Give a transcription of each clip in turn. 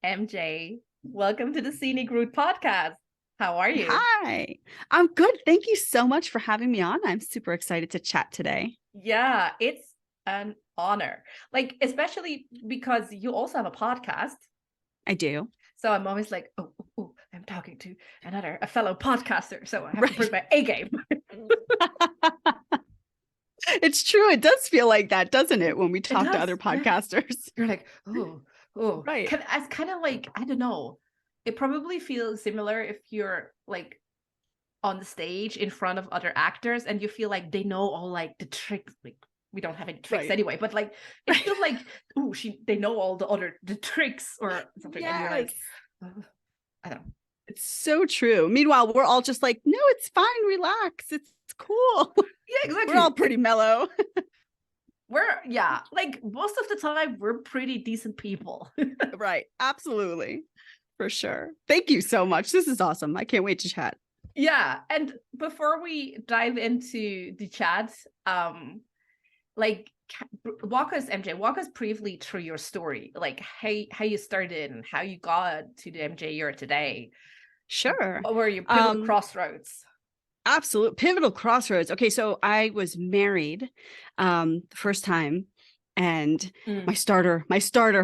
MJ. Welcome to the Scenic podcast. How are you? Hi, I'm good. Thank you so much for having me on. I'm super excited to chat today. Yeah, it's an honor. Like, especially because you also have a podcast. I do. So I'm always like, I'm talking to a fellow podcaster. So I have to bring Right. my A game. It's true. It does feel like that, doesn't it, when we It talk to does. other Yeah. podcasters? You're like, Right. it's kind of like, I don't know. It probably feels similar if you're like on the stage in front of other actors and you feel like they know all like the tricks. Like, we don't have any tricks Right. anyway, but like it Right. feels like they know all the tricks or something, and you're like, Yes. oh, I don't know. It's so true. Meanwhile, we're all just like, no, it's fine. Relax. It's cool. Yeah, We're all exactly. pretty mellow. Like most of the time we're pretty decent people. Right. Absolutely. For sure. Thank you so much. This is awesome. I can't wait to chat. Yeah, and before we dive into the chat, like walk us briefly through your story, like how you started and how you got to the MJ you're today. Sure. What were your pivotal crossroads? Absolute pivotal crossroads. Okay, so I was married the first time, and my starter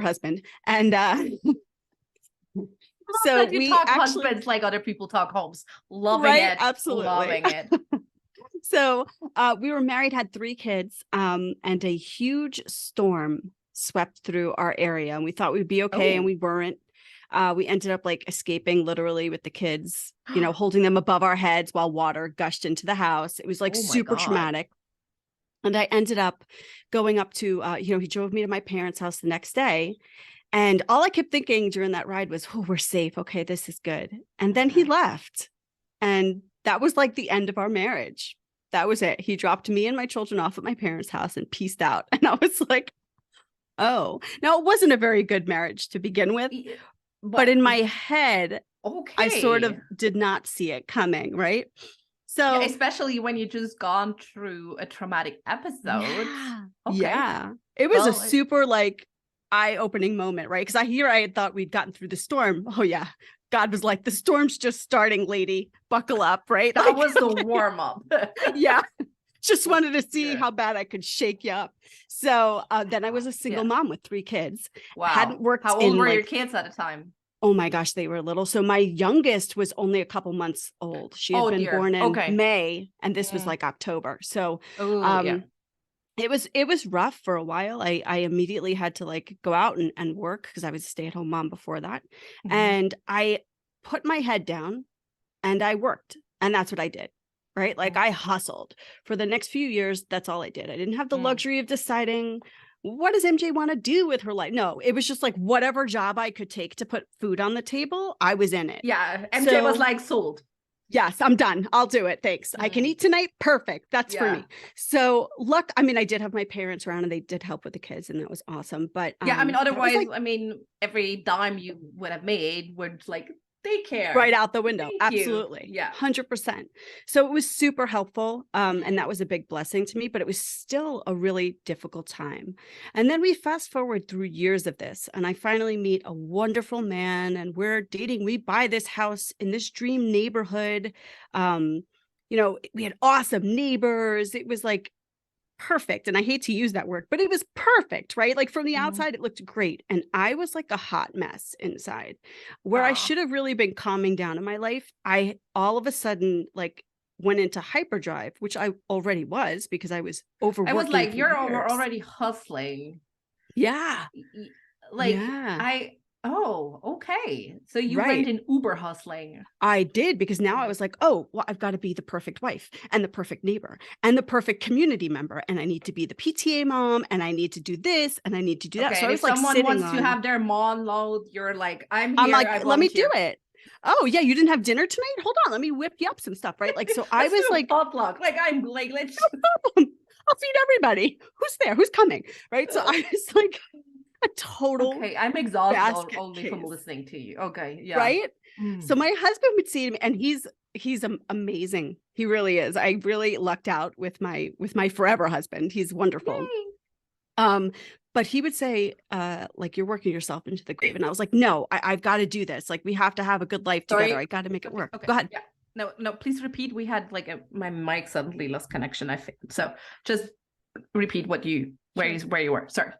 husband. And so That you we talk actually, husbands like other people talk homes. Loving right, it. absolutely. Loving it. So we were married, had 3 kids, and a huge storm swept through our area, and we thought we'd be okay, and we weren't. We ended up like escaping literally with the kids, holding them above our heads while water gushed into the house. It was like Oh my super God. traumatic. And I ended up going up to, he drove me to my parents' house the next day. And all I kept thinking during that ride was, oh, we're safe. Okay, this is good. And then he left. And that was like the end of our marriage. That was it. He dropped me and my children off at my parents' house and peaced out. And I was like, oh, now it wasn't a very good marriage to begin with. But in my head, I sort of did not see it coming, right? So yeah, especially when you just gone through a traumatic episode. Yeah. Okay. Yeah. It was a super like eye-opening moment, right? Because I had thought we'd gotten through the storm. Oh yeah. God was like, the storm's just starting, lady. Buckle up, right? That like, was the warm-up. Yeah. Just wanted to see how bad I could shake you up. So then I was a single mom with 3 kids. Wow. Hadn't worked. How old were your kids at the time? Oh my gosh, they were little. So my youngest was only a couple months old. She had been born in May, and this was like October. So it was rough for a while. I immediately had to like go out and work because I was a stay-at-home mom before that. And I put my head down and I worked. And that's what I did. Right. Like I hustled for the next few years. That's all I did. I didn't have the luxury of deciding, what does MJ want to do with her life? No, it was just like whatever job I could take to put food on the table, I was in it. Yeah. MJ was like, sold. Yes, I'm done. I'll do it. Thanks. I can eat tonight. Perfect. That's for me. So I did have my parents around and they did help with the kids and that was awesome. But yeah, I mean, otherwise, every dime you would have made would like daycare right out the window. Thank Absolutely. You. Yeah. 100%. So it was super helpful. And that was a big blessing to me, but it was still a really difficult time. And then we fast forward through years of this, and I finally meet a wonderful man and we're dating. We buy this house in this dream neighborhood. We had awesome neighbors. It was like perfect. And I hate to use that word, but it was perfect, right? Like from the outside, it looked great. And I was like a hot mess inside where I should have really been calming down in my life. I all of a sudden like went into hyperdrive, which I already was because I was overworking. I was like, you're already hustling. Yeah. Like okay. So you went in Uber hustling. I did, because now I was like, oh, well, I've got to be the perfect wife and the perfect neighbor and the perfect community member. And I need to be the PTA mom and I need to do this and I need to do that. So I was like, someone wants to have their monologue, you're like, I'm like, let me do it. Oh yeah, you didn't have dinner tonight? Hold on, let me whip you up some stuff, right? Like, so I was like, potluck. Like I'm like, let's I'll feed everybody. Who's there? Who's coming? Right. So I was like a total. Okay, I'm exhausted only from listening to you. Okay, yeah. Right. So my husband would see me, and he's amazing. He really is. I really lucked out with my forever husband. He's wonderful. Yay. But he would say, like, you're working yourself into the grave. And I was like, no, I've got to do this. Like, we have to have a good life together. Sorry. I got to make it work. Okay. Go ahead. Yeah. No, please repeat. We had like my mic suddenly lost connection, I think. So just repeat where you were. Sorry.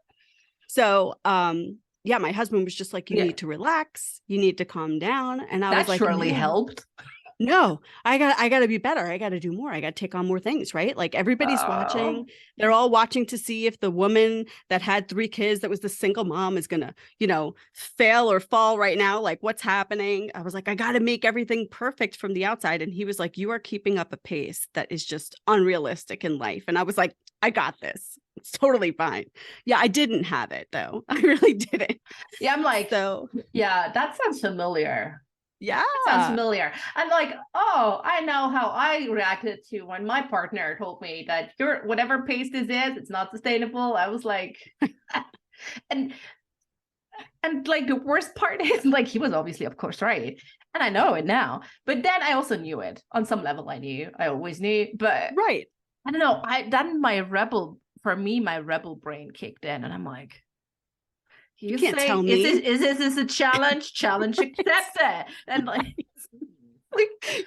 So, yeah, my husband was just like, you need to relax. You need to calm down. And I was like, surely helped. No, I got to be better. I got to do more. I got to take on more things, right? Like everybody's watching. They're all watching to see if the woman that had 3 kids, that was the single mom, is going to, fail or fall right now. Like, what's happening? I was like, I got to make everything perfect from the outside. And he was like, you are keeping up a pace that is just unrealistic in life. And I was like, I got this. It's totally fine. Yeah, I didn't have it though. I really didn't. Yeah, I'm like, so yeah, that sounds familiar. Yeah. That sounds familiar. I'm like, oh, I know how I reacted to when my partner told me that whatever pace this is, it's not sustainable. I was like, and like the worst part is like he was obviously, of course, right. And I know it now. But then I also knew it. On some level, I always knew. But right. I don't know. My rebel brain kicked in, and I'm like, you can't tell me. Is this a challenge? Challenge accepted. And like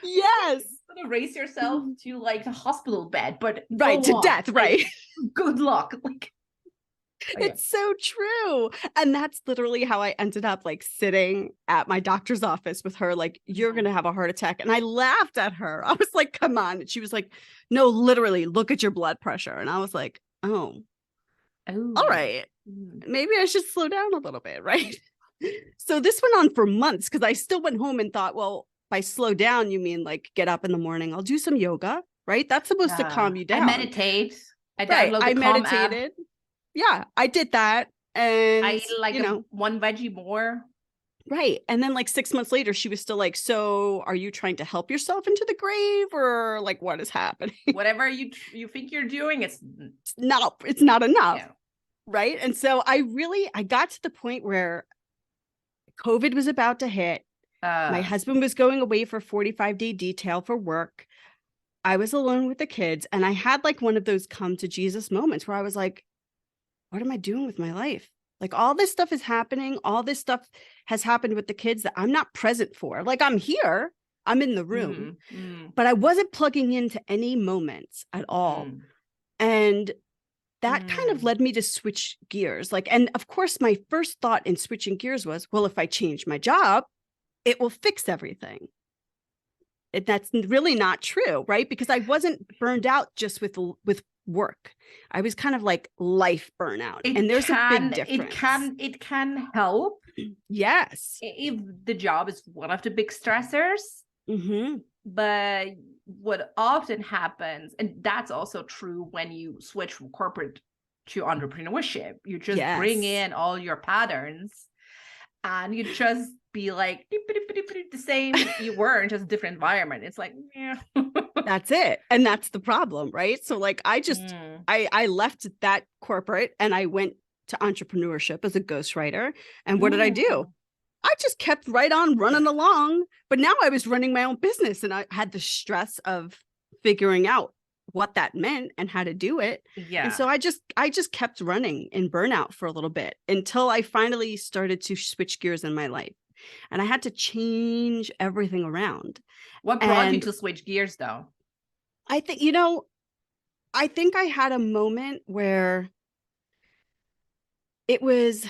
yes. Gonna race yourself to like a hospital bed, but right to death, right? Good luck. Like it's so true. And that's literally how I ended up like sitting at my doctor's office with her, like, you're gonna have a heart attack. And I laughed at her. I was like, come on. And she was like, no, literally, look at your blood pressure. And I was like, oh. All right, maybe I should slow down a little bit, right? So this went on for months because I still went home and thought, well, by slow down, you mean like get up in the morning, I'll do some yoga, right? That's supposed to calm you down. I meditate. I meditated. Yeah, I did that. And I eat like one veggie more. Right. And then like 6 months later, she was still like, so are you trying to help yourself into the grave, or like what is happening? Whatever you think you're doing, it's not enough. Yeah. Right. And so I got to the point where COVID was about to hit. My husband was going away for 45-day detail for work. I was alone with the kids. And I had like one of those come to Jesus moments where I was like, what am I doing with my life? Like all this stuff is happening. All this stuff has happened with the kids that I'm not present for. Like I'm here, I'm in the room, but I wasn't plugging into any moments at all. And that kind of led me to switch gears. Like, and of course, my first thought in switching gears was, well, if I change my job, it will fix everything. That's really not true, right? Because I wasn't burned out just with work. I was kind of like life burnout. And there's a big difference. It can help. Yes. If the job is one of the big stressors. But what often happens, and that's also true when you switch from corporate to entrepreneurship, you just bring in all your patterns and you just be like the same you were in just a different environment. It's like, yeah. That's it. And that's the problem, right? So like I just I left that corporate and I went to entrepreneurship as a ghostwriter. And what did I do? I just kept right on running along. But now I was running my own business and I had the stress of figuring out what that meant and how to do it. Yeah. And so I just kept running in burnout for a little bit until I finally started to switch gears in my life. And I had to change everything around. What brought you to switch gears though? I think, I think I had a moment where it was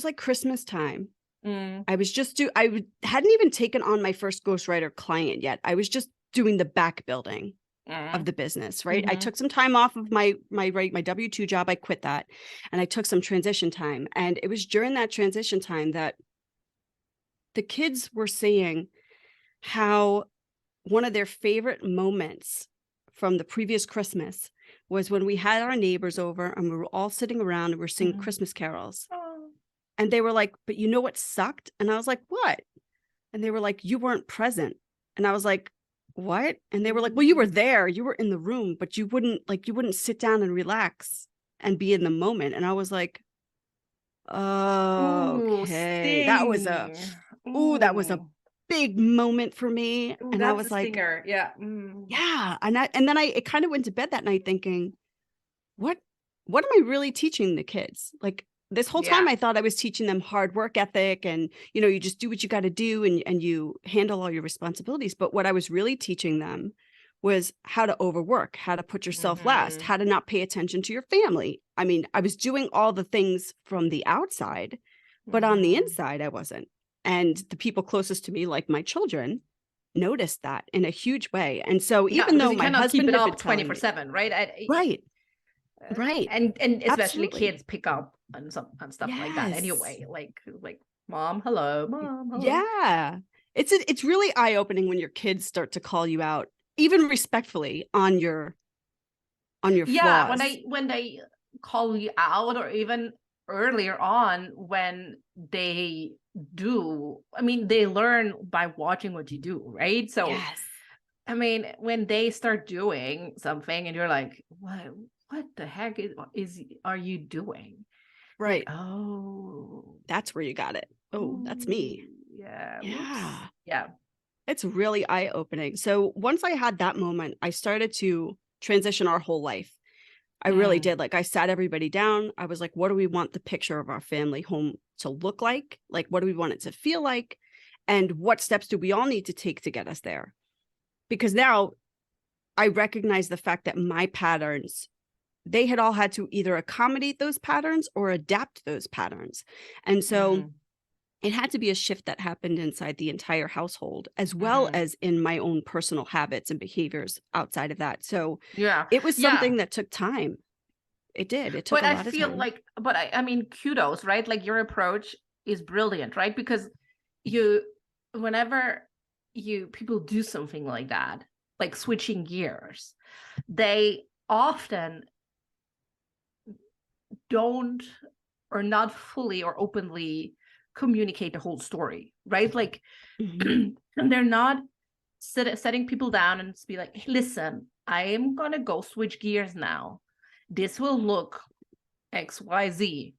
like Christmas time. I was just I hadn't even taken on my first ghostwriter client yet. I was just doing the back building of the business, right? I took some time off of my W-2 job. I quit that and I took some transition time. And it was during that transition time that the kids were saying how one of their favorite moments from the previous Christmas was when we had our neighbors over and we were all sitting around and we're singing Christmas carols. And they were like, but you know what sucked? And I was like, what? And they were like, you weren't present. And I was like, what? And they were like, well, you were there, you were in the room, but you wouldn't sit down and relax and be in the moment. And I was like, oh, okay. That was a big moment for me. Ooh, and I was like, stinger. Yeah. Yeah. And then I kind of went to bed that night thinking, what what am I really teaching the kids? Like this whole time Yeah. I thought I was teaching them hard work ethic and, you know, you just do what you got to do and you handle all your responsibilities. But what I was really teaching them was how to overwork, how to put yourself last, Mm-hmm. how to not pay attention to your family. I mean, I was doing all the things from the outside, but on the Mm-hmm. inside, I wasn't. And the people closest to me, like my children, noticed that in a huge way. And so Yeah, even because though you my cannot keep husband it had been up telling me, 24/7, right? right, right, And especially absolutely. kids pick up on stuff like that Yes. anyway. Like mom, hello, mom, hello. Yeah. It's really eye-opening when your kids start to call you out, even respectfully, on your Yeah, flaws. when they call you out, or even earlier on when they do, I mean, they learn by watching what you do, right? So Yes. I mean, when they start doing something and you're like, what the heck is are you doing? Like, Right. oh, That's where you got it. Oh, that's oh, me. yeah, whoops. Yeah. Yeah. It's really eye-opening. So once I had that moment, I started to transition our whole life. I really Mm, did. Like I sat everybody down. I was like, what do we want the picture of our family home to look like? Like, what do we want it to feel like? And what steps do we all need to take to get us there? Because now I recognize the fact that my patterns, they had all had to either accommodate those patterns or adapt those patterns. And so mm, it had to be a shift that happened inside the entire household, as well mm. as in my own personal habits and behaviors outside of that. So Yeah. it was Yeah. something that took time. It did. It took But a I lot of feel time. like, but I mean, kudos, right? Like your approach is brilliant, right? Because you, whenever people do something like that, like switching gears, they often don't, or not fully or openly communicate the whole story, right? Like Mhm. they're not setting people down and be like, hey, listen, I am gonna go switch gears now. This will look XYZ.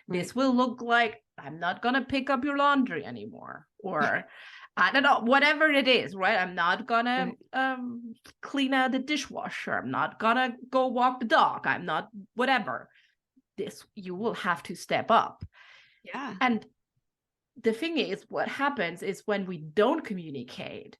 Right. This will look like I'm not gonna pick up your laundry anymore, or I don't know, whatever it is, right? I'm not gonna Right. clean out the dishwasher. I'm not gonna go walk the dog. I'm not whatever. This you will have to step up. Yeah. And the thing is, what happens is when we don't communicate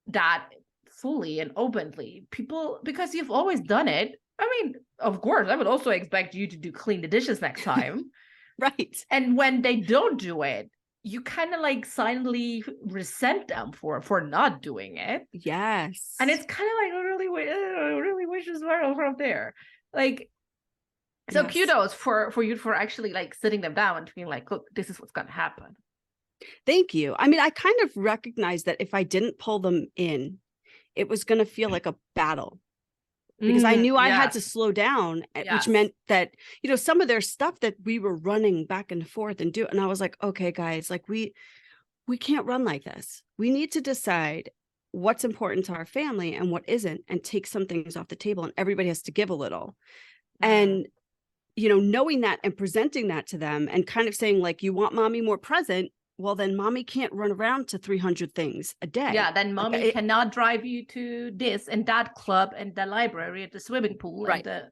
that fully and openly, people, because you've always done it. I mean, of course, I would also expect you to do clean the dishes next time. Right. And when they don't do it, you kind of like silently resent them for not doing it. And Yes. it's kind of like I really wish this were from there. Like, so Yes. kudos for you for actually like sitting them down and being like, look, this is what's gonna happen. Thank you. I mean, I kind of recognized that if I didn't pull them in, it was going to feel like a battle because I knew I had to Yes. slow down, which Yes. meant that, you know, some of their stuff that we were running back and forth and do. And I was like, okay, guys, like we can't run like this. We need to decide what's important to our family and what isn't, and take some things off the table. And everybody has to give a little. Mm. And, you know, knowing that and presenting that to them and kind of saying, like, you want mommy more present. Well, then mommy can't run around to 300 things a day. Yeah, then Like, mommy cannot drive you to this and that club and the library and the swimming pool and right. the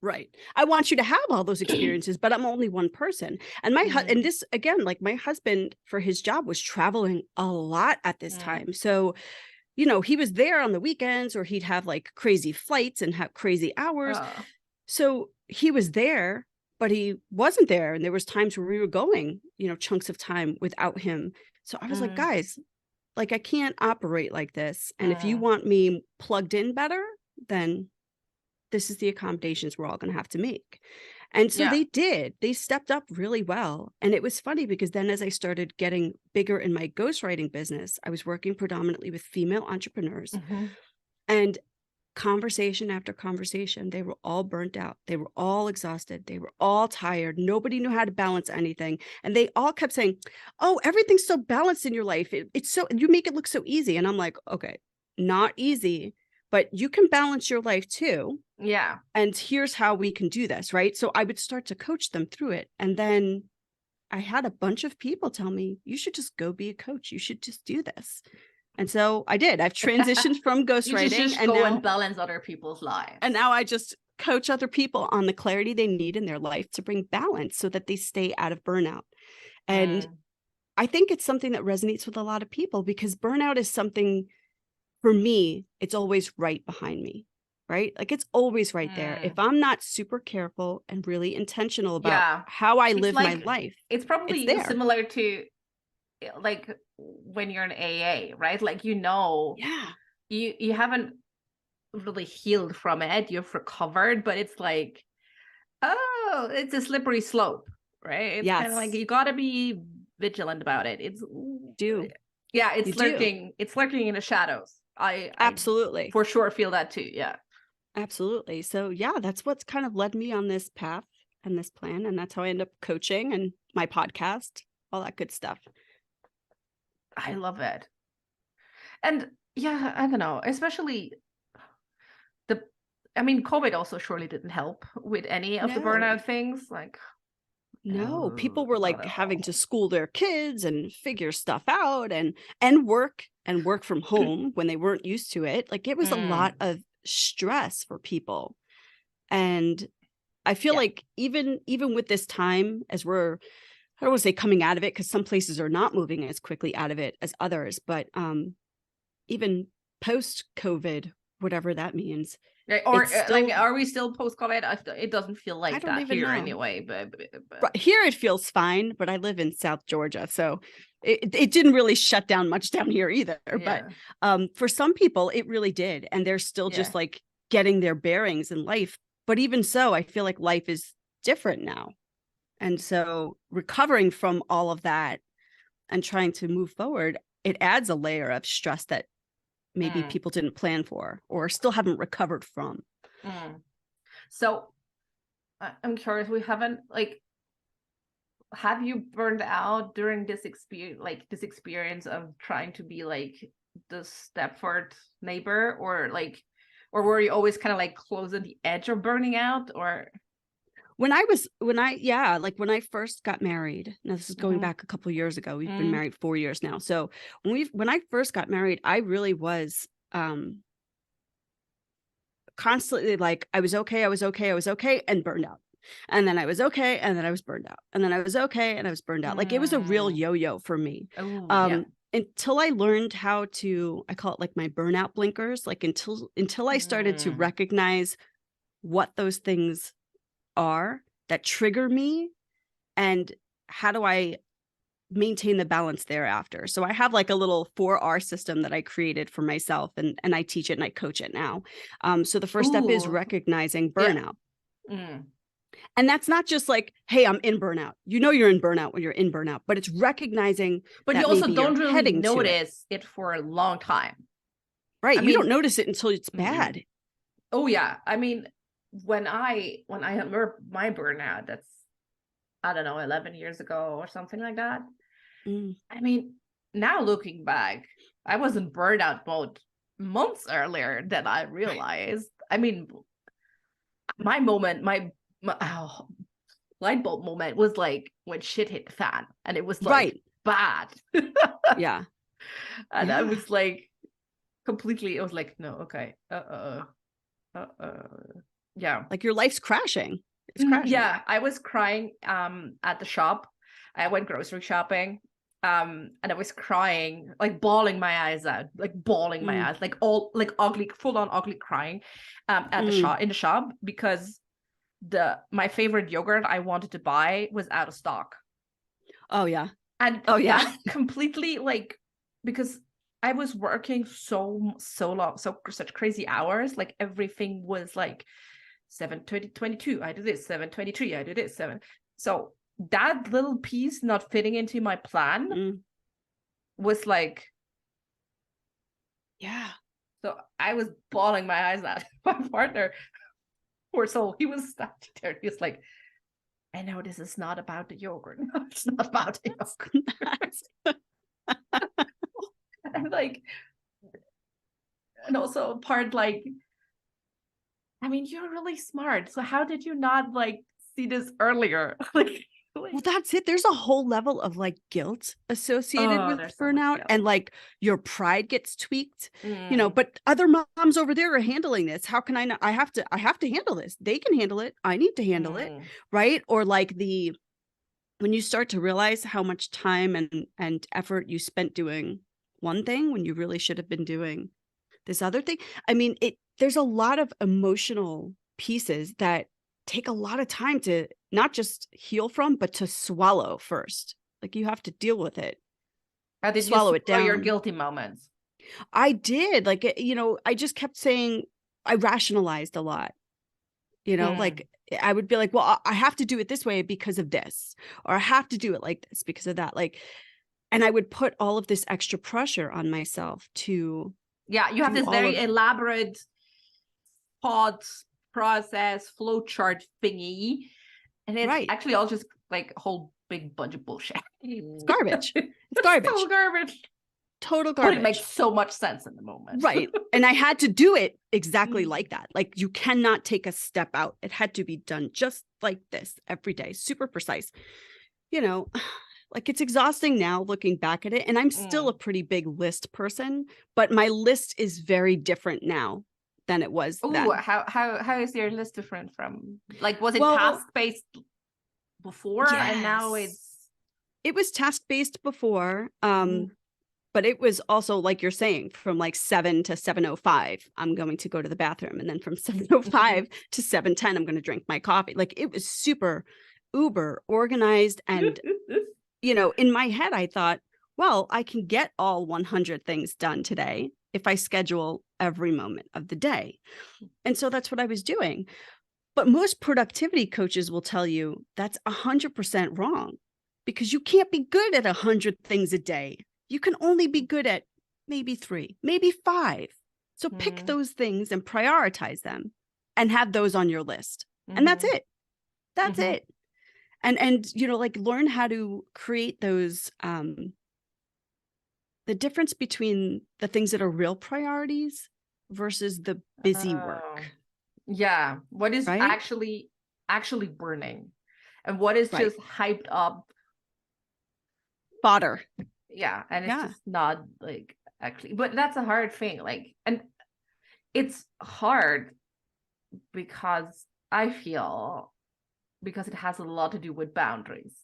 Right. I want you to have all those experiences, but I'm only one person. And and mm, this again, like my husband for his job was traveling a lot at this mm. time. So, you know, he was there on the weekends or he'd have like crazy flights and have crazy hours. Oh. So he was there, but he wasn't there. And there was times where we were going, you know, chunks of time without him. So I was like, Mm, guys, like I can't operate like this. And if you mm. want me plugged in better, then this is the accommodations we're all going to have to make. And so Yeah. they did. They stepped up really well. And it was funny because then as I started getting bigger in my ghostwriting business, I was working predominantly with female entrepreneurs Mhm. and conversation after conversation, they were all burnt out. They were all exhausted. They were all tired. Nobody knew how to balance anything. And they all kept saying, oh, everything's so balanced in your life. It's so, you make it look so easy. And I'm like, okay, not easy, but you can balance your life too. Yeah. And here's how we can do this, right? So I would start to coach them through it. And then I had a bunch of people tell me, you should just go be a coach. You should just do this. And so I did. I've transitioned from You should ghostwriting just go and balance other people's lives. and now I just coach other people on the clarity they need in their life to bring balance so that they stay out of burnout. And I think it's something that resonates with a lot of people, because burnout is something, for me, it's always right behind me, right? Like it's always right there. If I'm not super careful and really intentional about Yeah. how I It's live my like, life, it's probably there. similar to like when you're in AA, right? Like, you know, Yeah. you haven't really healed from it, you've recovered, but it's like, oh, it's a slippery slope, right? It's kind of like Yes. you got to be vigilant about it. It's Do. yeah, You it's do. lurking in the shadows. I Absolutely. for sure feel that too. Yeah. Absolutely. So yeah, that's what's kind of led me on this path and this plan. And that's how I end up coaching and my podcast, all that good stuff. I love it. And yeah, I don't know, especially I mean, COVID also surely didn't help with any of the No. burnout things. Like, No, people were not like at having to all. school their kids and figure stuff out and work from home when they weren't used to it. Like it was a lot of stress for people. And I feel Yeah. like even with this time, as we're, I don't want to say coming out of it, because some places are not moving as quickly out of it as others, but even post COVID, whatever that means, Right. Or it's like, still, are we still post-COVID? It doesn't feel I like don't that even here know. anyway. But Here it feels fine, but I live in South Georgia, so it didn't really shut down much down here either. yeah, But for some people, it really did, and they're still yeah. just like getting their bearings in life. But even so, I feel like life is different now, and so recovering from all of that and trying to move forward, it adds a layer of stress that maybe people didn't plan for or still haven't recovered from. So I'm curious. We haven't like. Have you burned out during this experience of trying to be like the Stepford neighbor, or like, or were you always kind of like close at the edge of burning out, or? When I when I first got married, now this is going back a couple of years ago. We've been married 4 years now. So when I first got married, I really was constantly like, I was okay, and burned out. And then I was okay, and then I was burned out. And then I was okay, and I was burned out. Like it was a real yo-yo for me. Oh, yeah. Until I learned how to, I call it like my burnout blinkers, like until I started to recognize what those things are that trigger me, and how do I maintain the balance thereafter. So I have like a little 4R system that I created for myself, and I teach it and I coach it now. So the first step is Ooh, recognizing yeah. burnout. And that's not just like, hey, I'm in burnout. You know you're in burnout when you're in burnout, but it's recognizing But that you also maybe you're don't really heading to it. notice it for a long time. Right. I You mean, don't notice it until it's bad. Oh yeah. I mean, when I had my burnout, that's, I don't know, 11 years ago or something like that. I mean, now looking back, I was in burnout mode months earlier than I realized. I mean, my moment, my light bulb moment was like when shit hit the fan, and it was like bad. Yeah. And I was like completely, it was like, no, okay. Yeah. Like your life's crashing. It's crashing. Yeah, I was crying at the shop. I went grocery shopping. And I was crying, like bawling my eyes out, like bawling my eyes, like all like ugly, full on ugly crying at the shop, in the shop, because my favorite yogurt I wanted to buy was out of stock. Oh yeah. And that completely, like, because I was working so long, such crazy hours, like everything was like 7:22 I do this, 7:23 I do this, 7. So that little piece not fitting into my plan was like, yeah. So I was bawling my eyes out. My partner, poor soul, he was standing there. He was like, I know this is not about the yogurt. No, it's not about the yogurt. I'm like, and also part like, I mean, you're really smart. So how did you not like see this earlier? Well, that's it. There's a whole level of like guilt associated Oh, with there's so much burnout, and guilt. like your pride gets tweaked, Mm, but other moms over there are handling this. How can I not? I have to handle this. They can handle it. I need to handle it. mm. Right. Or like when you start to realize how much time and effort you spent doing one thing when you really should have been doing this other thing. I mean, there's a lot of emotional pieces that take a lot of time to not just heal from, but to swallow first. Like you have to deal with it, How did you swallow it swallow your down. guilty moments? I did. Like, I just kept saying, I rationalized a lot, Mm. like I would be like, well, I have to do it this way because of this, or I have to do it like this because of that. Like, and I would put all of this extra pressure on myself to Yeah, you have do this all very of elaborate thought process flow chart thingy, and it's right. actually all just like a whole big bunch of bullshit. It's garbage. It's It's garbage. so garbage. Total But it makes garbage. so much sense in the moment. Right. And I had to do it exactly Mm. like that. Like you cannot take a step out. It had to be done just like this every day, super precise. You know, like it's exhausting now looking back at it. And I'm still a Mm. pretty big list person, but my list is very different now than it was Ooh, then. how is your list different from, like, was it Well, task based before and now yes. it's It was task-based before. Mhm. But it was also like you're saying, from like 7 to 7:05, I'm going to go to the bathroom. And then from 7:05 to 7:10, I'm going to drink my coffee. Like it was super uber organized. And, in my head, I thought, well, I can get all 100 things done today if I schedule every moment of the day. And so that's what I was doing. But most productivity coaches will tell you that's 100% wrong, because you can't be good at 100 things a day. You can only be good at maybe 3, maybe 5. So pick Mhm. those things and prioritize them and have those on your list. And that's Mhm. it. That's Mhm. it. And like learn how to create those the difference between the things that are real priorities versus the busy Oh. work, Yeah, what is right? actually burning and what is Right. just hyped up. Fodder. Yeah, and it's Yeah. just not like actually, but that's a hard thing, like, and it's hard because I feel, because it has a lot to do with boundaries,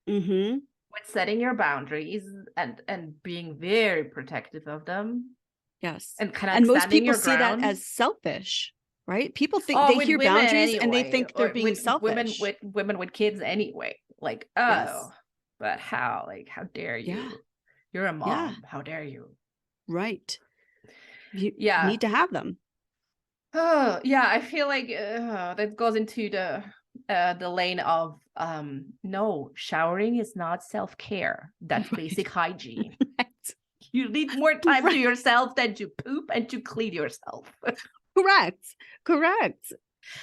Mm-hmm. with setting your boundaries and being very protective of them Yes. and kind of And most standing people your see that ground. as selfish, right? People think Oh, they with hear women boundaries and they anyway, think they're or being with selfish. women with kids anyway. Like, oh, Yes. but how? Like, how dare Yeah. you? You're a Yeah. mom. How dare you? Right. You Yeah. need to have them. Oh, yeah. I feel like that goes into the lane of no, showering is not self-care. That's basic hygiene. You need more time to Right. yourself than to poop and to clean yourself. Correct. Correct.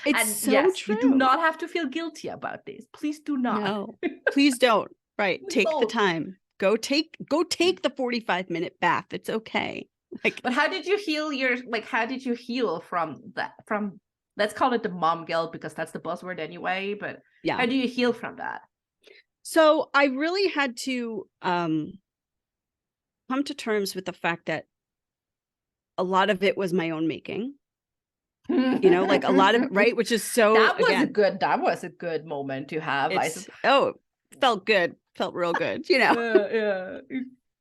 It's And so yes, you do true. not have to feel guilty about this. Please do not. No. Please don't. Right. Please Take the don't. time. Go take the 45-minute bath. It's okay. Like, But how did you heal how did you heal from that? From, let's call it the mom guilt because that's the buzzword anyway. But yeah. how do you heal from that? So I really had to come to terms with the fact that a lot of it was my own making. Like a lot of it, right? Which is so, again, that was a good moment to have. I it's, suppose. felt good, felt real good, Yeah.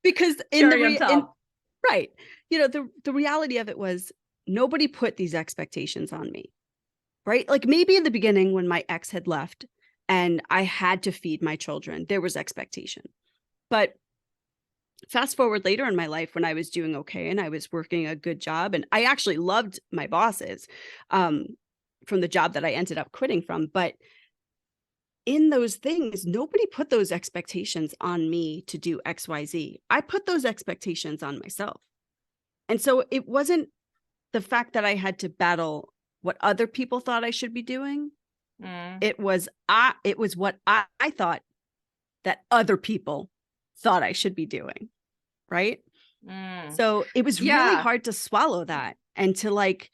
because Cherry on top. right. The reality of it was nobody put these expectations on me, right? Like maybe in the beginning when my ex had left and I had to feed my children, there was expectation. But fast forward later in my life when I was doing okay and I was working a good job and I actually loved my bosses from the job that I ended up quitting from. But in those things, nobody put those expectations on me to do XYZ. I put those expectations on myself. And so it wasn't the fact that I had to battle what other people thought I should be doing. Mm. It was what I thought that other people thought I should be doing. Right. Mm. So it was really Yeah. hard to swallow that and to like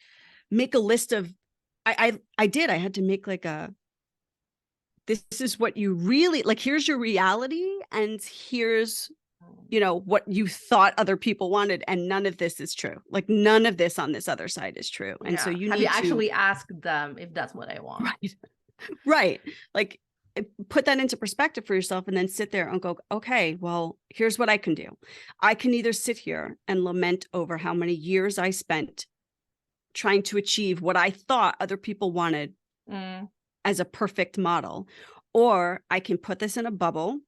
make a list of, I had to make like a this is what you really like. Here's your reality. And here's, you know, what you thought other people wanted. And none of this is true. Like none of this on this other side is true. And so you Have need you to actually asked them if that's what I want? right. Right. Like put that into perspective for yourself and then sit there and go, okay, well, here's what I can do. I can either sit here and lament over how many years I spent trying to achieve what I thought other people wanted as a perfect model, or I can put this in a bubble.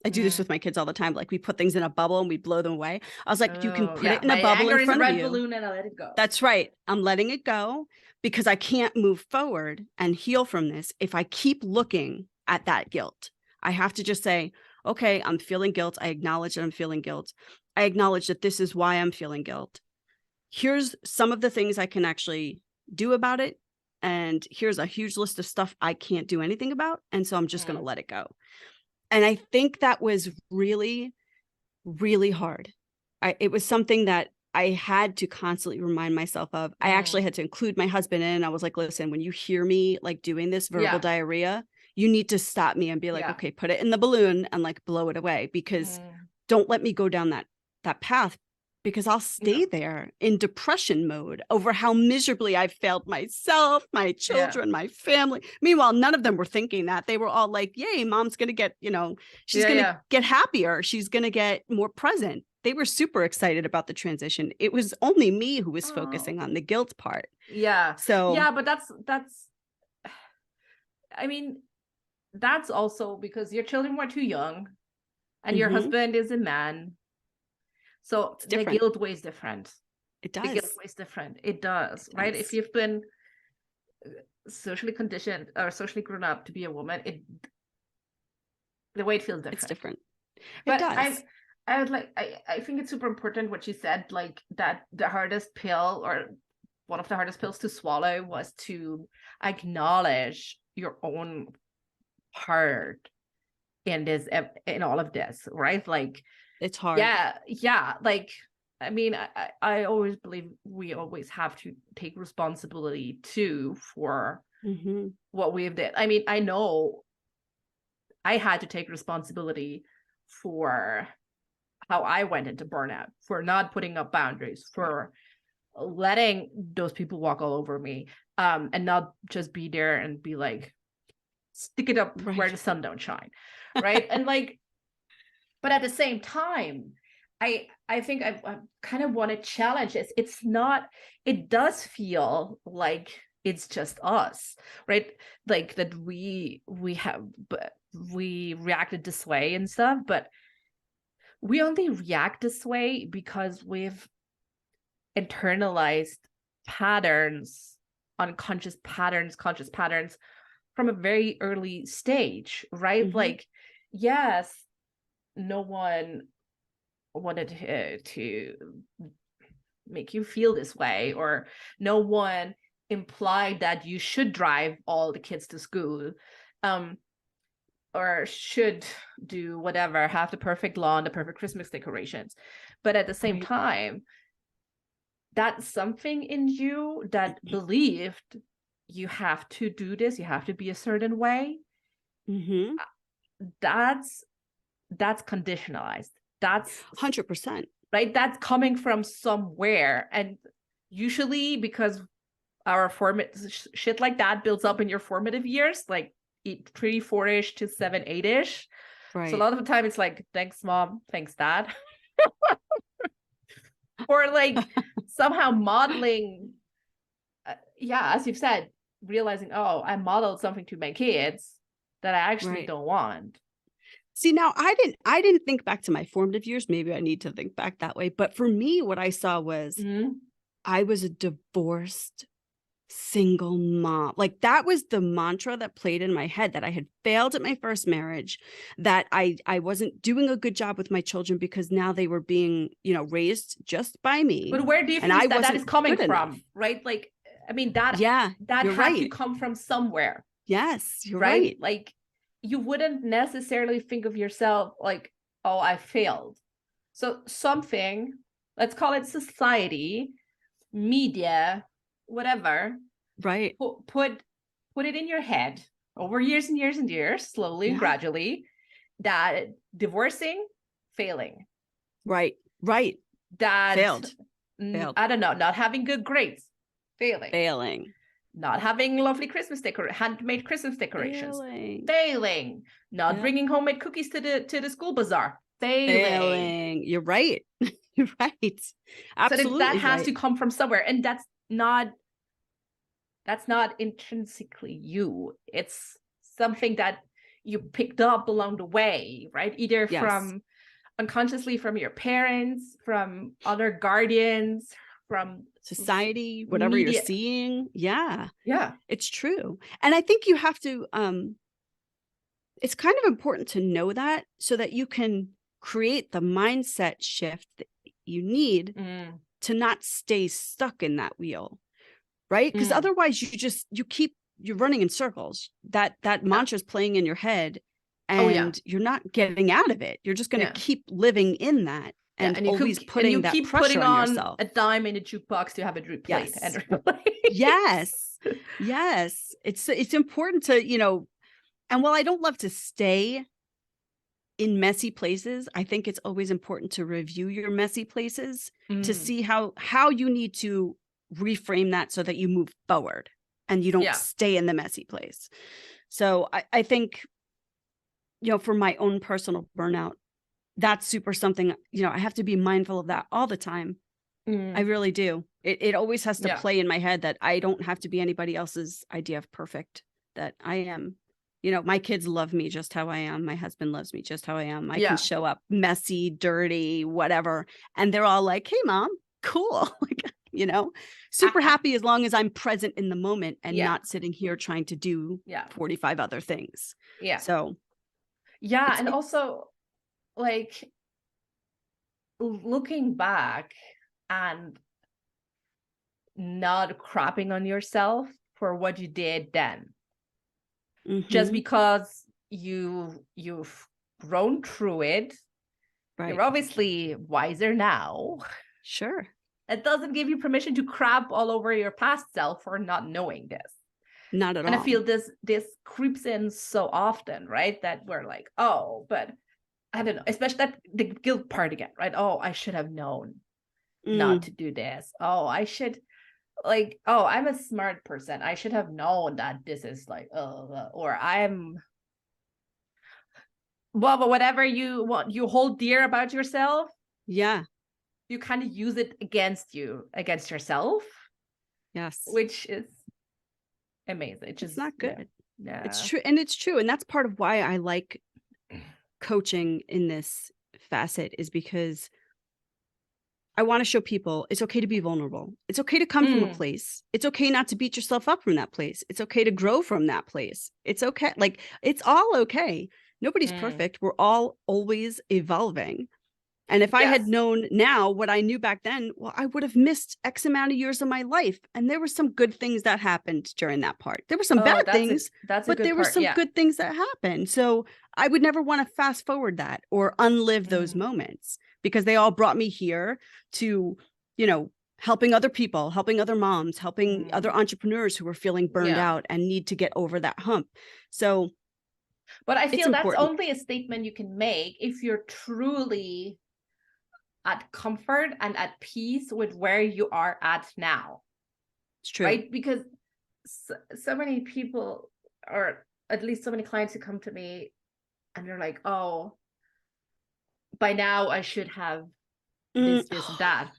I do this with my kids all the time. Like we put things in a bubble and we blow them away. I was like, you can put it in a bubble in front of you. Red balloon and I let it go. That's right. I'm letting it go because I can't move forward and heal from this if I keep looking at that guilt. I have to just say, okay, I'm feeling guilt. I acknowledge that I'm feeling guilt. I acknowledge that this is why I'm feeling guilt. Here's some of the things I can actually do about it. And here's a huge list of stuff I can't do anything about. And so I'm just going to let it go. And I think that was really, really hard. It was something that I had to constantly remind myself of. I actually had to include my husband in. I was like, listen, when you hear me like doing this verbal diarrhea, you need to stop me and be like, okay, put it in the balloon and like blow it away, because don't let me go down that path, because I'll stay there in depression mode over how miserably I failed myself, my children, my family. Meanwhile, none of them were thinking that. They were all like, yay, mom's going to get, you know, she's going to get happier. She's going to get more present. They were super excited about the transition. It was only me who was focusing on the guilt part. Yeah. So yeah, but that's, I mean, that's also because your children were too young and your husband is a man. So the guilt weighs different. It does. The guilt weighs different. It does, right? If you've been socially conditioned or socially grown up to be a woman, the weight feels different. It's different. But it does. I would like, I think it's super important what you said, like that the hardest pill or one of the hardest pills to swallow was to acknowledge your own part in all of this, right? Like it's hard. Yeah. Like, I mean, I always believe we always have to take responsibility too for what we've did. I mean, I know I had to take responsibility for how I went into burnout, for not putting up boundaries, for letting those people walk all over me, and not just be there and be like, stick it up where the sun don't shine, right? And like, but at the same time, I think I kind of want to challenge it. It's not, it does feel like it's just us, right? Like that we reacted this way and stuff, but we only react this way because we've internalized patterns, unconscious patterns, conscious patterns from a very early stage, right? Like, yes, no one wanted to make you feel this way, or no one implied that you should drive all the kids to school, or should do whatever, have the perfect lawn, the perfect Christmas decorations. But at the same time, that's something in you that believed you have to do this, you have to be a certain way. That's conditionalized. That's 100%. Right? That's coming from somewhere. And usually because our shit like that builds up in your formative years, like 3, 4-ish to 7, 8-ish. Right. So a lot of the time it's like, thanks mom, thanks dad. Or like somehow modeling, as you've said, realizing, oh, I modeled something to my kids that I actually don't want. See, now I didn't think back to my formative years. Maybe I need to think back that way. But for me, what I saw was I was a divorced single mom. Like that was the mantra that played in my head, that I had failed at my first marriage, that I wasn't doing a good job with my children because now they were being, raised just by me. But where do you think that is coming from? Right? Like, I mean, that had to come from somewhere. Yes, you're right. Like you wouldn't necessarily think of yourself like, oh, I failed. So something, let's call it society, media, whatever, right, put it in your head, over years and years and years, slowly and gradually, that divorcing, failing. Right. That failed. I don't know, not having good grades, failing. Not having lovely handmade Christmas decorations, failing. Not bringing homemade cookies to the school bazaar, failing. You're right. You're right. Absolutely. So that has to come from somewhere, and that's not intrinsically you. It's something that you picked up along the way, right? Either from unconsciously from your parents, from other guardians, from society, whatever media. You're seeing. Yeah. It's true. And I think you have to, it's kind of important to know that so that you can create the mindset shift that you need to not stay stuck in that wheel. Right? Because otherwise you're running in circles. That mantra is playing in your head and you're not getting out of it. You're just going to keep living in that. And always putting that pressure on yourself. A dime in a jukebox to have it replayed. Yes. It's important to, and while I don't love to stay in messy places, I think it's always important to review your messy places to see how you need to reframe that so that you move forward and you don't stay in the messy place. So I think, for my own personal burnout, that's super something, I have to be mindful of that all the time. I really do. It always has to play in my head that I don't have to be anybody else's idea of perfect, that I am, my kids love me just how I am. My husband loves me just how I am. I can show up messy, dirty, whatever. And they're all like, hey, mom, cool. Super happy as long as I'm present in the moment and not sitting here trying to do 45 other things. So. And also, like, looking back and not crapping on yourself for what you did then, just because you've grown through it, you're obviously wiser now. Sure. It doesn't give you permission to crap all over your past self for not knowing this. Not at all. And I feel this creeps in so often, right? That we're like, oh, but I don't know, especially that the guilt part again, right? Oh, I should have known not to do this. Oh, I should, like, oh, I'm a smart person. I should have known that this is like, or I'm, well, but whatever you hold dear about yourself. Yeah. You kind of use it against yourself. Yes. Which is amazing. It's not good. Yeah. It's true. And it's true. And that's part of why I like coaching in this facet, is because I want to show people it's okay to be vulnerable. It's okay to come from a place. It's okay not to beat yourself up from that place. It's okay to grow from that place. It's okay. Like, it's all okay. Nobody's perfect. We're all always evolving. And if I had known now what I knew back then, well, I would have missed X amount of years of my life. And there were some good things that happened during that part. There were some bad things, but there were some good things that happened. So I would never want to fast forward that or unlive those moments, because they all brought me here to, helping other people, helping other moms, helping other entrepreneurs who are feeling burned out and need to get over that hump. So, but I feel that's only a statement you can make if you're truly at comfort and at peace with where you are at now. It's true. Right? Because so many people, or at least so many clients who come to me and they're like, oh, by now I should have this, that.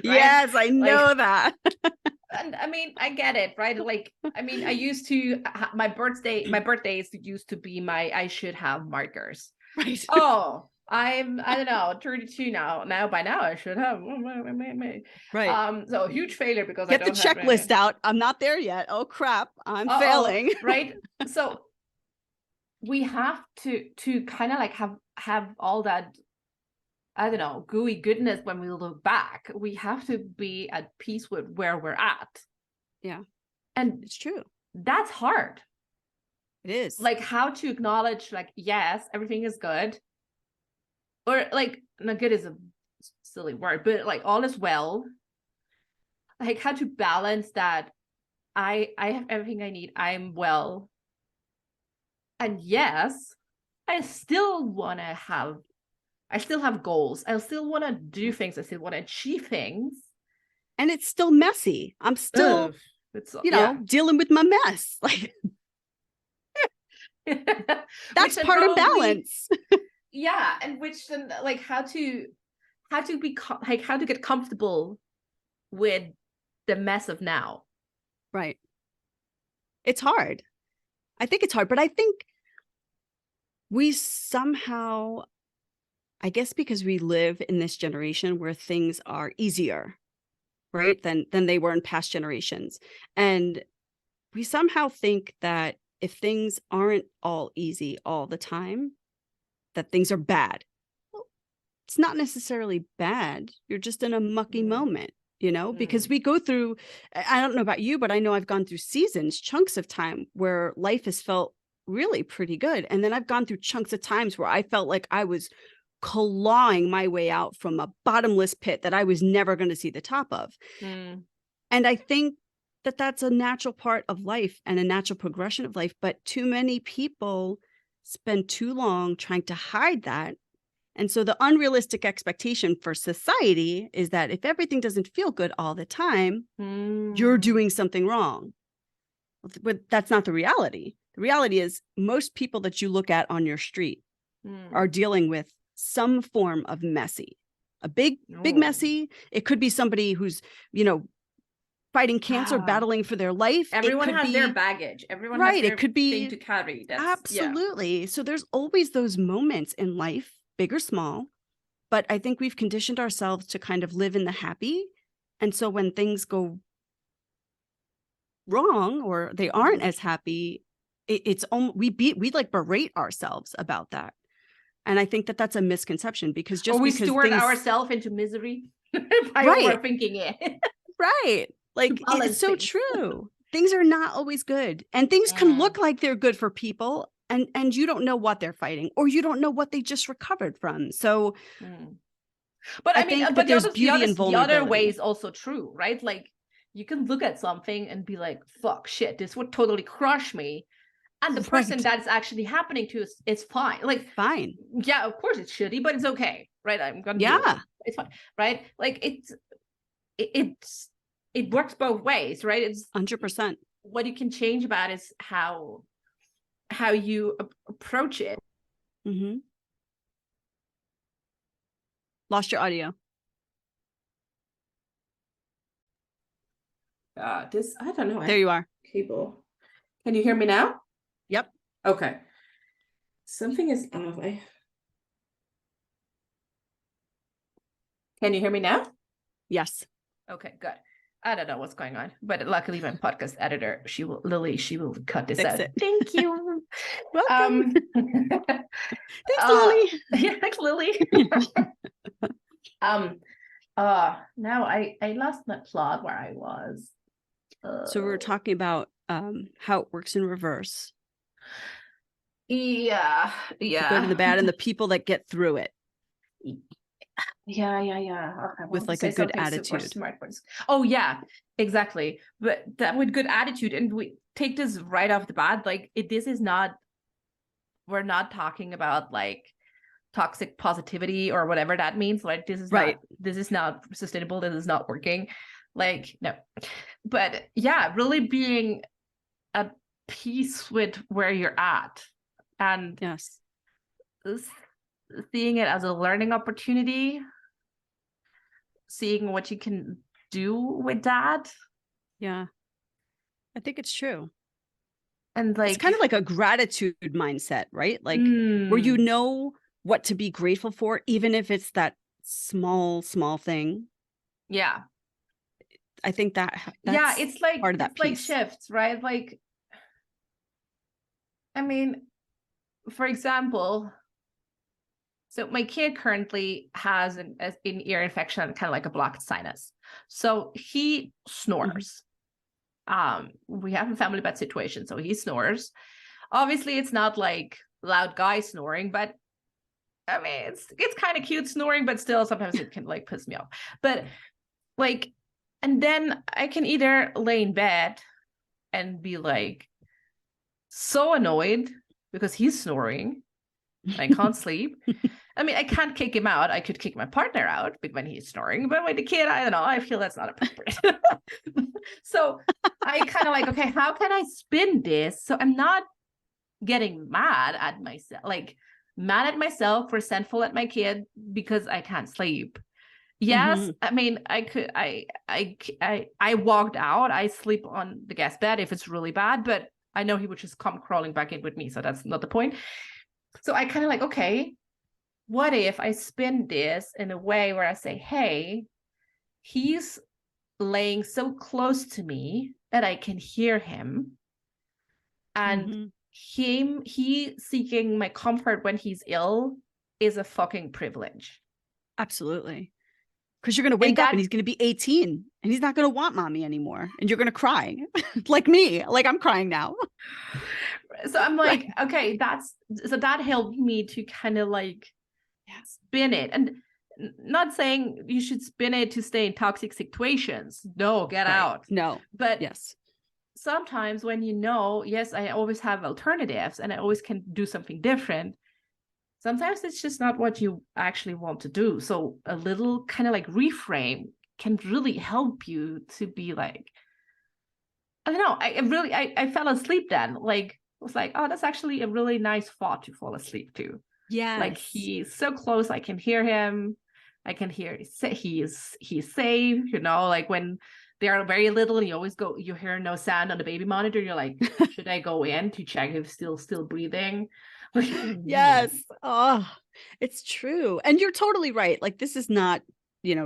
Yes, I know that. And I mean, I get it, right? Like, I mean, I used to, my birthdays used to be I should have markers. Right. Oh, I don't know, 32 now. By now I should have. Right. So a huge failure because I don't have the checklist out. I'm not there yet. Oh crap, I'm failing. Right. So we have to kind of like have all that, I don't know, gooey goodness when we look back. We have to be at peace with where we're at. Yeah. And it's true. That's hard. It is. Like, how to acknowledge, like, yes, everything is good. Or like, not good is a silly word, but like all is well. Like, how to balance that I have everything I need. I'm well. And yes, I still have goals. I still want to do things. I still want to achieve things. And it's still messy. I'm still, Ugh. It's, dealing with my mess. Like, that's part of balance. Yeah. And which then, like, how to get comfortable with the mess of now. Right. It's hard. I think it's hard, but I think we somehow, I guess because we live in this generation where things are easier, right, than they were in past generations. And we somehow think that if things aren't all easy all the time, that things are bad. Well, it's not necessarily bad. You're just in a mucky moment, because we go through, I don't know about you, but I know I've gone through seasons, chunks of time where life has felt really pretty good. And then I've gone through chunks of times where I felt like I was clawing my way out from a bottomless pit that I was never going to see the top of. And I think that that's a natural part of life and a natural progression of life. But too many people spend too long trying to hide that. And so the unrealistic expectation for society is that if everything doesn't feel good all the time, you're doing something wrong. But that's not the reality. The reality is most people that you look at on your street are dealing with some form of messy, a big messy. It could be somebody who's, fighting cancer, battling for their life. Everyone has their baggage. Everyone right. has their it could be thing to carry. That's, absolutely. Yeah. So there's always those moments in life, big or small. But I think we've conditioned ourselves to kind of live in the happy. And so when things go wrong or they aren't as happy, we like berate ourselves about that. And I think that that's a misconception because we steward ourselves into misery by overthinking it. Right. Like, it's so true. Things are not always good. And things can look like they're good for people. And you don't know what they're fighting or you don't know what they just recovered from. So, but I mean, but there's beauty in vulnerability. The other way is also true, right? Like, you can look at something and be like, fuck, shit, this would totally crush me. And the person that's actually happening to is fine. Like, fine. Yeah, of course it's shitty, but it's okay, right? I'm gonna do it. It's fine, right? Like, it works both ways, right? It's 100%. What you can change about is how you approach it. Lost your audio. I don't know. There you are. Cable. Can you hear me now? Yep. Okay. Something is off. Can you hear me now? Yes. Okay, good. I don't know what's going on, but luckily my podcast editor, Lily will cut this out. Thank you. Welcome. Thanks, Lily. Yeah, thanks, Lily. Now I lost my plot where I was. So we were talking about how it works in reverse. Yeah. The good and the bad and the people that get through it. Yeah. Okay, with like a good attitude. Smart words. Oh yeah, exactly. But that with good attitude, and we take this right off the bat. Like, we're not talking about like toxic positivity or whatever that means. Like, this is not sustainable. This is not working. Like, no. But yeah, really being at peace with where you're at, and seeing it as a learning opportunity, seeing what you can do with that. Yeah, I think it's true. And like, it's kind of like a gratitude mindset, right? Like where you know what to be grateful for, even if it's that small thing. Yeah. I think that's it's like part of that piece. Like shifts, right? Like, I mean, for example, so my kid currently has an ear infection, kind of like a blocked sinus. So he snores. We have a family bed situation, so he snores. Obviously, it's not like loud guy snoring, but I mean, it's kind of cute snoring, but still sometimes it can like piss me off. But like, and then I can either lay in bed and be like so annoyed because he's snoring. I can't sleep. I mean, I can't kick him out. I could kick my partner out when he's snoring, but with the kid, I don't know. I feel that's not appropriate. So I kind of like, okay, how can I spin this so I'm not getting mad at myself, like mad at myself, resentful at my kid because I can't sleep. Yes, I mean, I walked out. I sleep on the guest bed if it's really bad, but I know he would just come crawling back in with me, so that's not the point. So I kind of like, okay, what if I spin this in a way where I say, hey, he's laying so close to me that I can hear him, and he seeking my comfort when he's ill is a fucking privilege. Absolutely. Because you're going to wake up and he's going to be 18 and he's not going to want mommy anymore. And you're going to cry like me, like I'm crying now. So I'm like, okay, that helped me to kind of like spin it. And not saying you should spin it to stay in toxic situations. No, get out. No. But yes. Sometimes when yes, I always have alternatives and I always can do something different. Sometimes it's just not what you actually want to do. So a little kind of like reframe can really help you to be like, I don't know. I fell asleep then. Like, I was like, oh, that's actually a really nice thought to fall asleep to. Yeah. Like he's so close. I can hear him. I can hear he's safe, like when they're very little and you hear no sound on the baby monitor. You're like, should I go in to check if he's still breathing? Yes. Oh, it's true. And you're totally right. Like, this is not,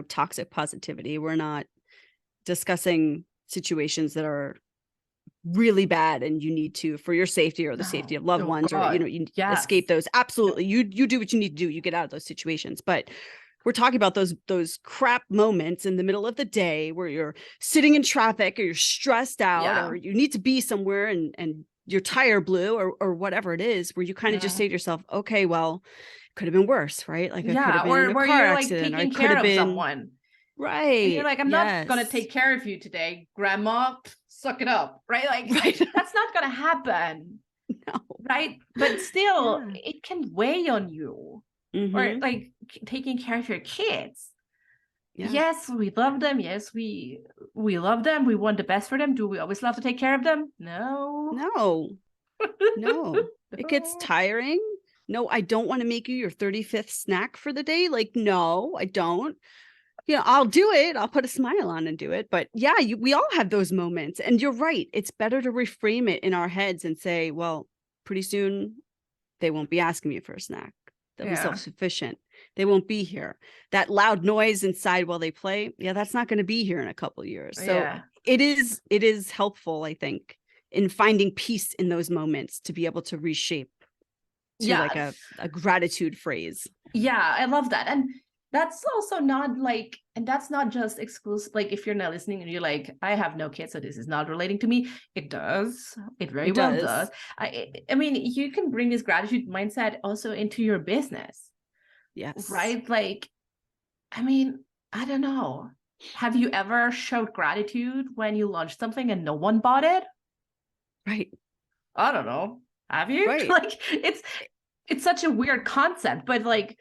toxic positivity. We're not discussing situations that are really bad and you need to, for your safety or the safety of loved ones, or, you escape those. Absolutely. You do what you need to do. You get out of those situations. But we're talking about those crap moments in the middle of the day where you're sitting in traffic or you're stressed out or you need to be somewhere and your tire blew or whatever it is, where you kind of just say to yourself, okay, well, could have been worse, right? Like, I could have been in a car accident, like taking care of someone. Right. And you're like, I'm not going to take care of you today, grandma, suck it up. Right. Like, that's not going to happen. No. Right. But still, it can weigh on you. Or like taking care of your kids. Yeah. Yes, we love them. Yes, we love them. We want the best for them. Do we always love to take care of them? No. It gets tiring. No, I don't want to make you your 35th snack for the day. Like, no, I don't. I'll do it. I'll put a smile on and do it. But yeah, we all have those moments. And you're right. It's better to reframe it in our heads and say, well, pretty soon they won't be asking me for a snack. They'll be self-sufficient. They won't be here. That loud noise inside while they play, that's not going to be here in a couple of years. So it is helpful, I think, in finding peace in those moments to be able to reshape to like a gratitude phrase. Yeah, I love that. And that's also not like, and that's not just exclusive. Like, if you're not listening and you're like, I have no kids, so this is not relating to me. It does. It very well does. I mean, you can bring this gratitude mindset also into your business. Yes. Right? Like, I mean, I don't know. Have you ever showed gratitude when you launched something and no one bought it? Right. I don't know. Have you? Right. Like, it's such a weird concept, but like,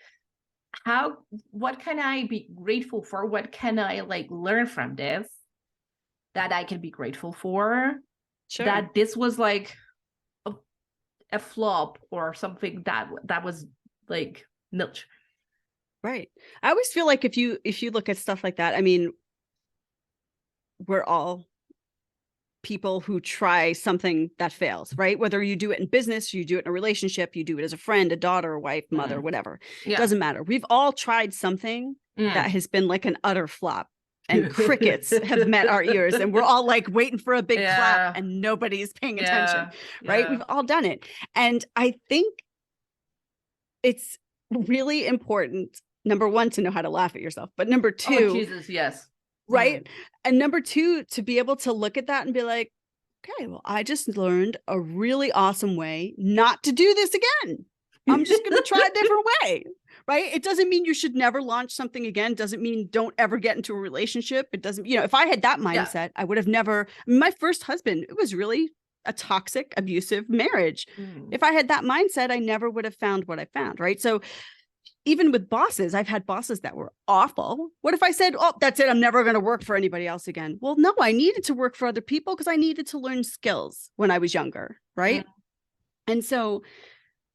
what can I be grateful for? What can I like learn from this that I can be grateful for? Sure. That this was like a flop or something that was like nilch. Right. I always feel like if you look at stuff like that, I mean, we're all people who try something that fails, right? Whether you do it in business, you do it in a relationship, you do it as a friend, a daughter, a wife, mother, whatever. It doesn't matter. We've all tried something that has been like an utter flop, and crickets have met our ears, and we're all like waiting for a big clap and nobody's paying attention, right? We've all done it. And I think it's really important, number one, to know how to laugh at yourself, but number two, Jesus, yes. Right. And number two, to be able to look at that and be like, okay, well, I just learned a really awesome way not to do this again. I'm just going to try a different way. Right. It doesn't mean you should never launch something again. Doesn't mean don't ever get into a relationship. It doesn't, if I had that mindset, I would have never, my first husband, it was really a toxic, abusive marriage. Mm. If I had that mindset, I never would have found what I found, right? So even with bosses, I've had bosses that were awful. What if I said, oh, that's it, I'm never going to work for anybody else again? Well, no, I needed to work for other people because I needed to learn skills when I was younger, right? Mm. And so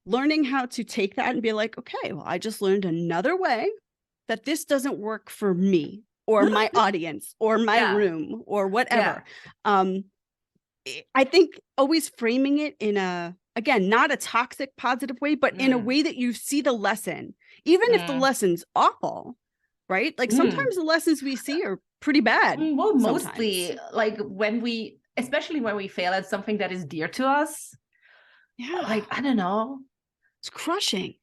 learning how to take that and be like, okay, well, I just learned another way that this doesn't work for me or my audience or my Yeah. room or whatever. I think always framing it in a, again, not a toxic positive way, but in a way that you see the lesson, even if the lesson's awful, right? Like sometimes the lessons we see are pretty bad. Well, sometimes. mostly like especially when we fail at something that is dear to us. Yeah. Like, I don't know. It's crushing.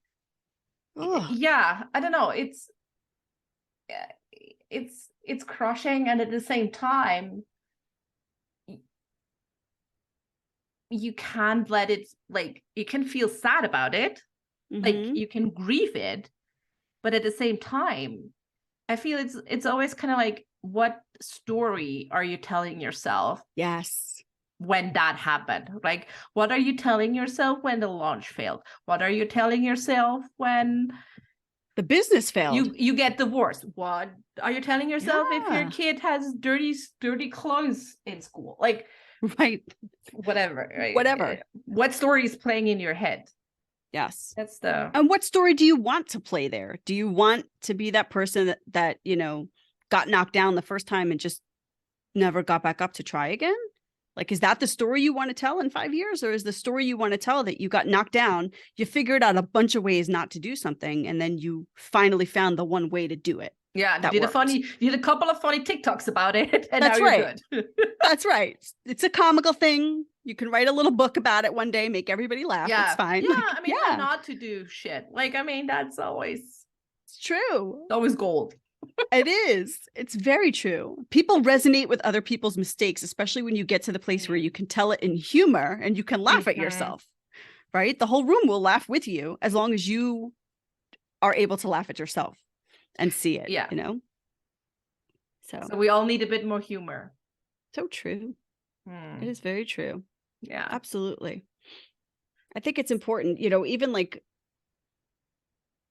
Ugh. Yeah, I don't know. It's crushing, and at the same time, you can't let it, like, you can feel sad about it, like you can grieve it, but at the same time, I feel it's always kind of like, what story are you telling yourself? Yes. When that happened, like, what are you telling yourself when the launch failed? What are you telling yourself when the business failed? You get divorced. What are you telling yourself if your kid has dirty clothes in school? Like, right. Whatever. Right? Whatever. What story is playing in your head? Yes. That's the. And what story do you want to play there? Do you want to be that person that you know, got knocked down the first time and just never got back up to try again? Like, is that the story you want to tell in 5 years? Or is the story you want to tell that you got knocked down, you figured out a bunch of ways not to do something, and then you finally found the one way to do it? Yeah, you did a couple of funny TikToks about it, and That's now right. You're good. That's right. It's a comical thing. You can write a little book about it one day, make everybody laugh. Yeah. It's fine. Yeah, like, I mean, how not to do shit. Like, I mean, that's always. It's true. It's always gold. It is. It's very true. People resonate with other people's mistakes, especially when you get to the place where you can tell it in humor and you can laugh at yourself, right? The whole room will laugh with you as long as you are able to laugh at yourself and see it, you know? So we all need a bit more humor. So true. It is very true. Yeah. Absolutely. I think it's important, you know, even like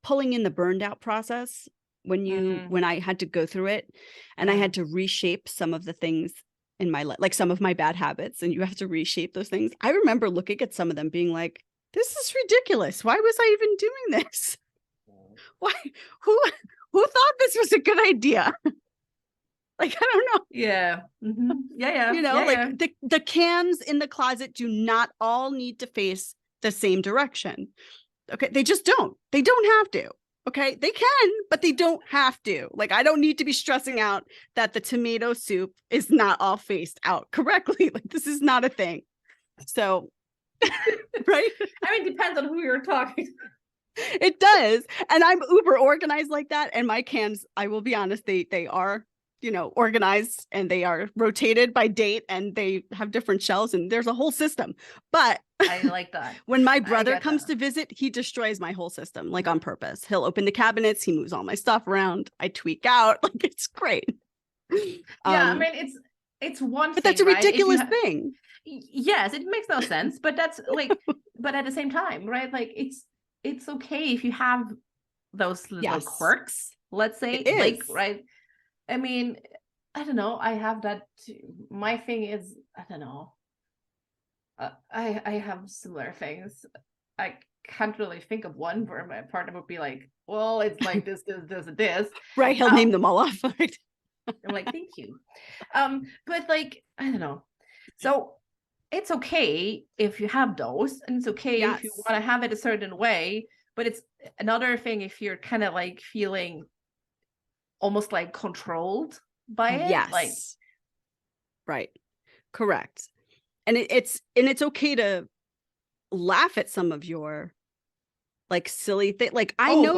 pulling in the burned out process when I had to go through it and I had to reshape some of the things in my life, like some of my bad habits, and you have to reshape those things. I remember looking at some of them being like, this is ridiculous. Why was I even doing this? Why? Who thought this was a good idea? Like, I don't know. Yeah. Yeah. You know, the cans in the closet do not all need to face the same direction. Okay. They just don't. They don't have to. Okay. They can, but they don't have to. Like, I don't need to be stressing out that the tomato soup is not all faced out correctly. Like, this is not a thing. So, right. I mean, it depends on who you're talking to. It does. And I'm uber organized like that. And my cans, I will be honest, they are, you know, organized, and they are rotated by date, and they have different shelves, and there's a whole system. But I like that. When my brother comes to visit, he destroys my whole system, like on purpose. He'll open the cabinets, he moves all my stuff around, I tweak out. Like, it's great. I mean, it's one but thing, that's a ridiculous thing. Yes, it makes no sense, but that's like, but at the same time, right? Like, it's okay if you have those little quirks, let's say, like, right? I mean, I don't know. I have that too. My thing is, I don't know. I have similar things. I can't really think of one where my partner would be like, well, it's like this, and this. Right. He'll name them all off. Right? I'm like, thank you. But like, I don't know. So it's okay if you have those, and it's okay if you want to have it a certain way, but it's another thing if you're kind of like feeling almost like controlled by it. Yes. Like, right. Correct. And it's okay to laugh at some of your like silly thing. Like, I know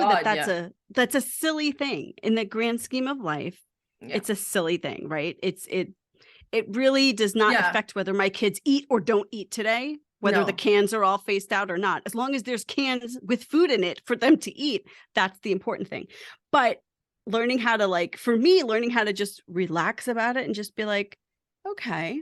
that's a silly thing in the grand scheme of life. Yeah. It's a silly thing, right? It really does not affect whether my kids eat or don't eat today, whether the cans are all faced out or not. As long as there's cans with food in it for them to eat, that's the important thing. But learning how to, like, for me, learning how to just relax about it and just be like, okay,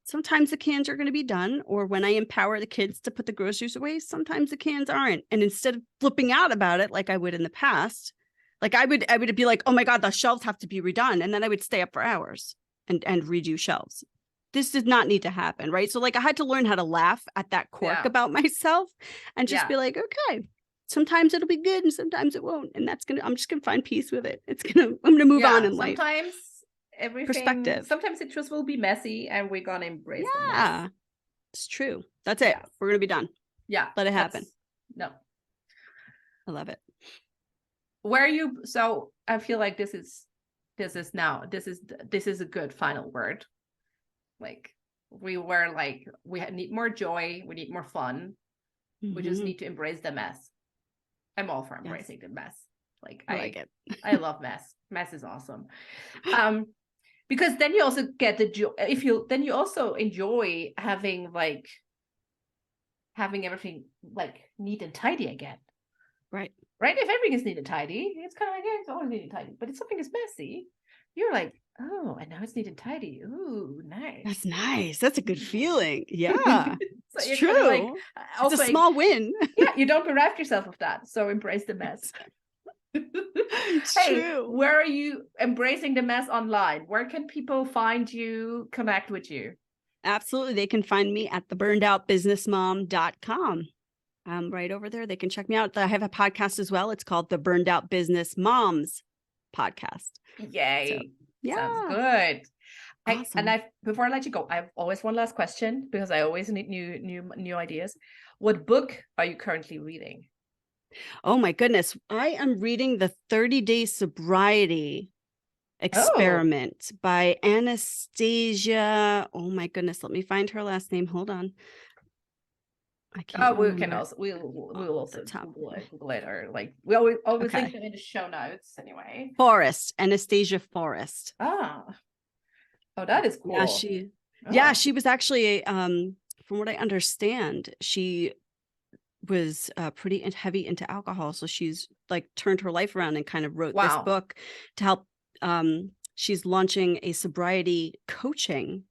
Sometimes the cans are going to be done, or when I empower the kids to put the groceries away, sometimes the cans aren't. And instead of flipping out about it like I would in the past, like I would be like, oh my God, the shelves have to be redone. And then I would stay up for hours and redo shelves. This did not need to happen, right? So like I had to learn how to laugh at that quirk about myself and just be like, okay, sometimes it'll be good and sometimes it won't. And I'm just gonna find peace with it. I'm gonna move on in life. Sometimes everything, sometimes it just will be messy and we're gonna embrace the mess. It's true. That's it. We're gonna be done. Let it happen. No, I love it. So I feel like this is a good final word. Like we were like, we need more joy, we need more fun, we just need to embrace the mess. I'm all for embracing the mess. Like I like it. I love mess. Mess is awesome. Because then you also get the joy. Then you also enjoy having everything like neat and tidy again. Right. If everything is neat and tidy, it's kind of like, it's always neat and tidy. But if something is messy, you're like, oh, and now it's neat and tidy. Ooh, nice. That's nice. That's a good feeling. Yeah. So it's true. Like, it's a small win. You don't bereft yourself of that. So embrace the mess. True. Where are you embracing the mess online? Where can people find you, connect with you? Absolutely. They can find me at theburnedOutBusinessMom.com. Right over there. They can check me out. I have a podcast as well. It's called the Burned Out Business Moms Podcast. Yay. So, sounds good. Awesome. Before I let you go, I have always one last question because I always need new ideas. What book are you currently reading? Oh my goodness. I am reading The 30-Day Sobriety Experiment by Anastasia. Oh my goodness. Let me find her last name. Hold on. I can't. We'll also Google it later. Like we always link them in the show notes anyway. Anastasia Forrest. Oh, that is cool. She was actually from what I understand, she was pretty heavy into alcohol, so she's like turned her life around and kind of wrote this book to help. She's launching a sobriety coaching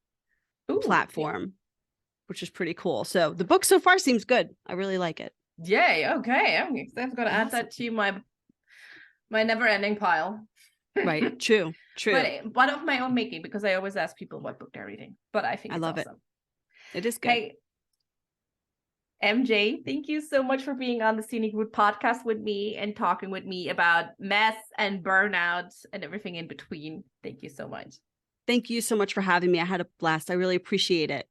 platform, which is pretty cool. So the book so far seems good. I really like it. Yay. Okay. I'm going to add that to my never-ending pile. Right. True. But of my own making, because I always ask people what book they're reading. But I think I love awesome. It is good. Hey, MJ, thank you so much for being on the Scenic Route podcast with me and talking with me about mess and burnout and everything in between. Thank you so much. Thank you so much for having me. I had a blast. I really appreciate it.